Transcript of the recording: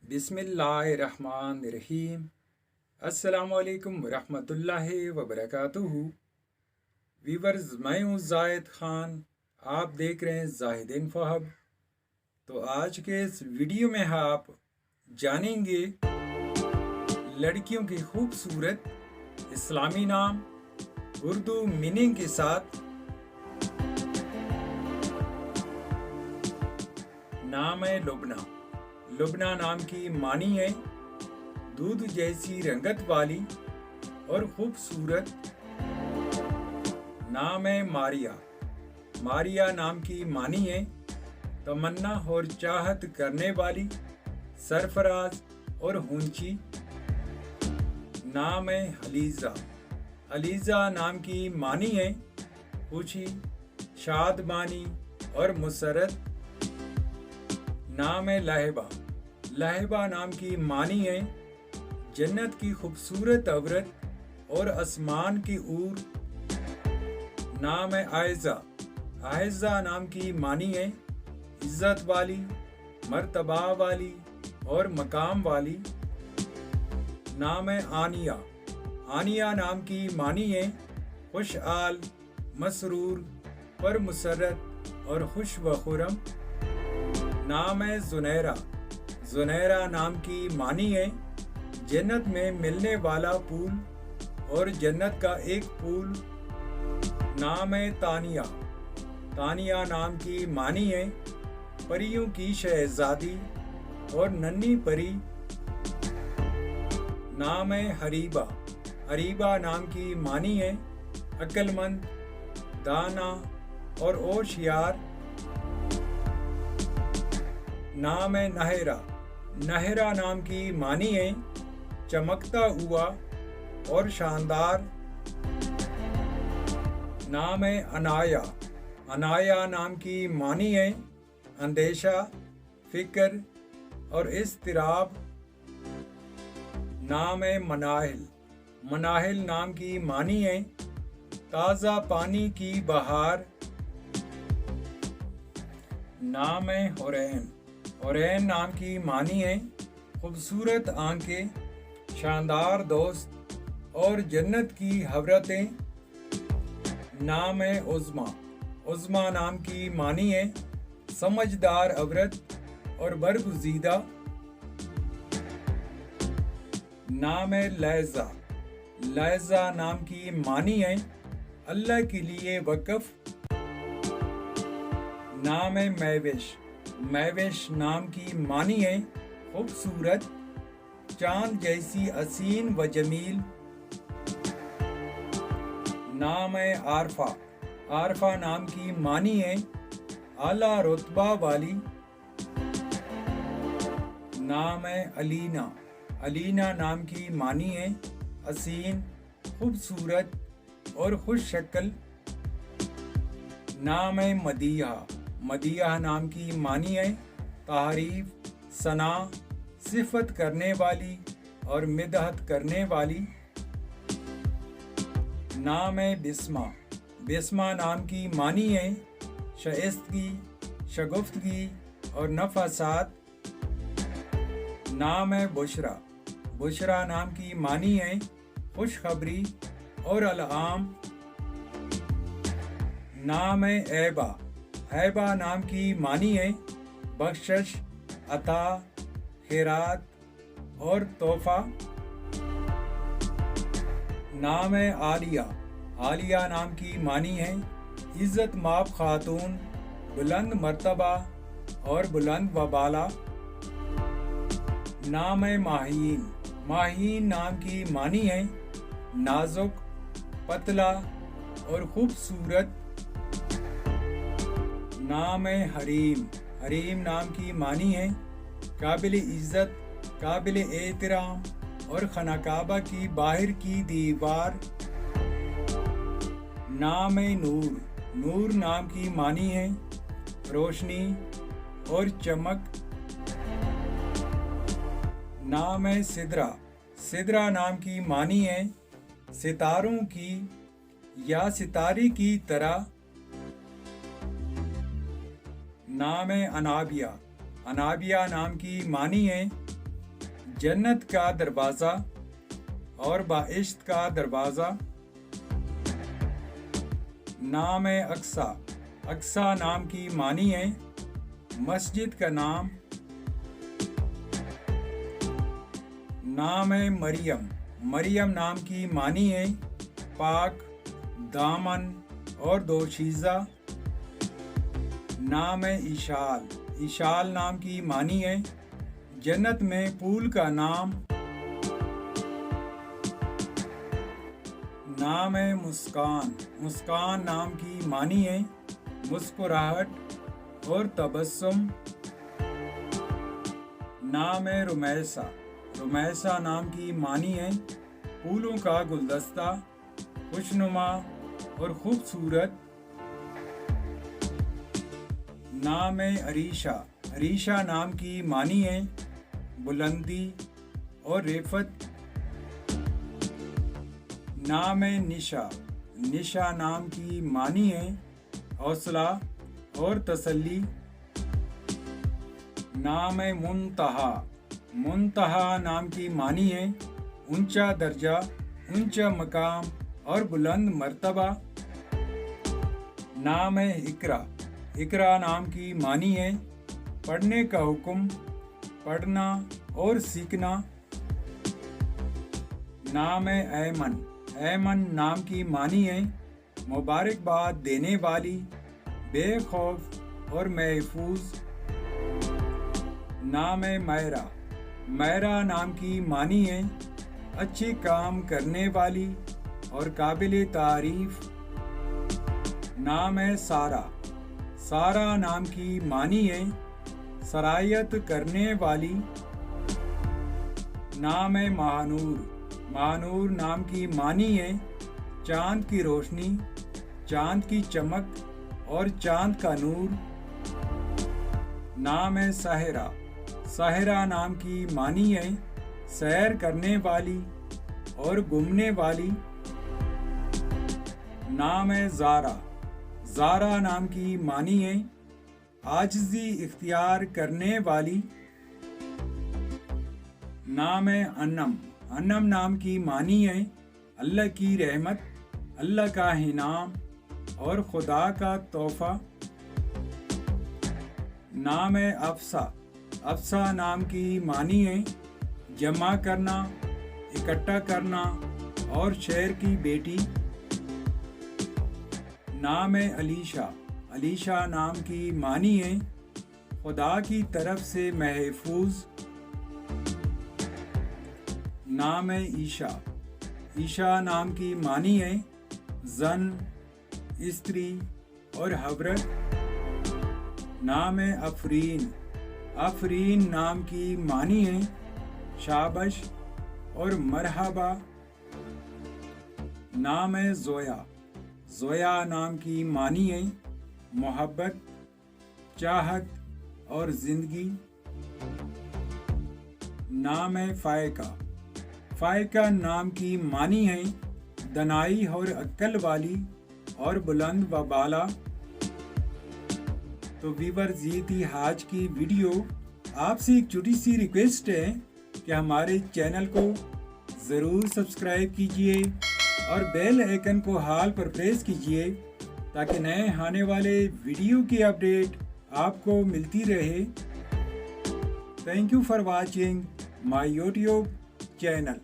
बिस्मिल्लाहिर्रहमानिर्रहीम। अस्सलाम वालेकुम रहमतुल्लाहि व बरकातुहू। वीवर्स, मैं हूँ जाहिद खान। आप देख रहे हैं जाहिद इन्फो हब। तो आज के इस वीडियो में आप जानेंगे लड़कियों की खूबसूरत इस्लामी नाम उर्दू मीनिंग के साथ। नाम है लुबना। लुबना नाम की मानी है दूध जैसी रंगत वाली और खूबसूरत। नाम है मारिया। मारिया नाम की मानी है तमन्ना और चाहत करने वाली, सरफराज और हुंची। नाम है हलीजा। हलीजा नाम की मानी है खुशी, शादमानी और मुसरत। नाम है लहबा। लहबा नाम की मानी है जन्नत की खूबसूरत औरत और आसमान की ऊर। नाम है आयजा। आयजा नाम की मानी है इज्जत वाली, मर्तबा वाली और मकाम वाली। नाम है आनिया। आनिया नाम की मानी है खुशहाल, मसरूर पर मुसरत और खुश व खुरम। नाम है जुनैरा। जुनैरा नाम की मानी है जन्नत में मिलने वाला फूल और जन्नत का एक फूल। नाम है तानिया। तानिया नाम की मानी है परियों की शहजादी और नन्ही परी। नाम है हरीबा। हरीबा नाम की मानी है अक्लमंद, दाना और होशियार। नाम है नहरा। नहरा नाम की मानी है चमकता हुआ और शानदार। नाम है अनाया। अनाया नाम की मानी है अंदेशा, फिक्र और इज़्तिराब। नाम है मनाहिल। मनाहिल नाम की मानी है ताज़ा पानी की बहार। नाम है हुरैन। हुरैन नाम की मानी है खूबसूरत आंखें, शानदार दोस्त और जन्नत की हवरतें। नाम है उज़्मा। उज़्मा नाम की मानी है समझदार औरत और बरगुज़ीदा। नाम है लैज़ा। लैज़ा नाम की मानी है अल्लाह के लिए वक़फ़। नाम है महविश। महविश नाम की मानी है खूबसूरत, चांद जैसी हसीन व जमील। नाम है आरफा। आरफा नाम की मानी है आला रुतबा वाली। नाम है अलीना। अलीना नाम की मानी है हसीन, खूबसूरत और खुश शक्ल। नाम है मदिया। मदिया नाम की मानी है तारीफ, सना, सिफत करने वाली और मिदहत करने वाली। नाम है बिस्मा। बिस्मा नाम की मानी है शाइस्तगी, शगुफ्तगी और नफासात। नाम है बुशरा। बुशरा नाम की मानी है खुशखबरी और अलाम। नाम है ऐबा। ऐबा नाम की मानी है बख्शिश, अता, खैरात और तोहफा। नाम है आलिया। आलिया नाम की मानी है इज़्ज़त माब खातून, बुलंद मर्तबा और बुलंद वबाला। नाम है माहीन। माहीन नाम की मानी है नाजुक, पतला और खूबसूरत। नाम है हरीम। हरीम नाम की मानी है काबिल इज़्ज़त, काबिल एहतराम और खनाकाबा की बाहर की दीवार। नाम है नूर। नूर नाम की मानी है रोशनी और चमक। नाम है सिदरा। सिदरा नाम की मानी है सितारों की या सितारे की तरह। नाम है अनाबिया। अनाबिया नाम की मानी है जन्नत का दरवाज़ा और बाइश्त का दरवाज़ा। नाम है अक्सा। अक्सा नाम की मानी है मस्जिद का नाम। नाम है मरियम। मरियम नाम की मानी है पाक, दामन और दोशीज़ा। नाम है इशाल। इशाल नाम की मानी है जन्नत में पूल का नाम। नाम है मुस्कान। मुस्कान नाम की मानी है मुस्कुराहट और तबस्सुम। नाम है रुमैसा। रुमैसा नाम की मानी है फूलों का गुलदस्ता, खुशनुमा और खूबसूरत। नाम है अरीशा। अरीशा नाम की मानी है बुलंदी और रेफत। नाम है निशा। निशा नाम की मानी है हौसला और तसल्ली। नाम है मुंतहा। मुंतहा नाम की मानी है ऊंचा दर्जा, ऊंचा मकाम और बुलंद मर्तबा। नाम है इकरा। इकरा नाम की मानी है पढ़ने का हुक्म, पढ़ना और सीखना। नाम है ऐमन। ऐमन नाम की मानी है मुबारकबाद देने वाली, बेखौफ और महफूज। नाम है मैरा। मैरा नाम की मानी है अच्छे काम करने वाली और काबिल तारीफ। नाम है सारा। सारा नाम की मानी है सरायत करने वाली। नाम है महानूर। महानूर नाम की मानी है चांद की रोशनी, चांद की चमक और चांद का नूर। नाम है साहिरा। साहिरा नाम की मानी है सैर करने वाली और घूमने वाली। नाम है ज़ारा। ज़ारा नाम की मानी है आजिज़ी इख्तियार करने वाली। नाम है अन्नम। अन्नम नाम की मानी है अल्लाह की रहमत, अल्लाह का इनाम और खुदा का तोहफा। नाम है अफसा। अफसा नाम की मानी है जमा करना, इकट्ठा करना और शहर की बेटी। नाम है अलीशा। अलीशा नाम की मानी है खुदा की तरफ से महफूज। नाम है ईशा। ईशा नाम की मानी है जन, स्त्री और हवरत। नाम है अफरीन। अफरीन नाम की मानी है शाबाश और मरहबा। नाम है जोया। जोया नाम की मानी है मोहब्बत, चाहत और जिंदगी। नाम है फायका। फायका नाम की मानी है दनाई और अक्ल वाली और बुलंद व बाला। तो व्यूअर्स, ये थी आज की वीडियो। आपसे एक छोटी सी रिक्वेस्ट है कि हमारे चैनल को ज़रूर सब्सक्राइब कीजिए और बेल आइकन को हाल पर प्रेस कीजिए ताकि नए आने वाले वीडियो की अपडेट आपको मिलती रहे। Thank you for watching my YouTube channel.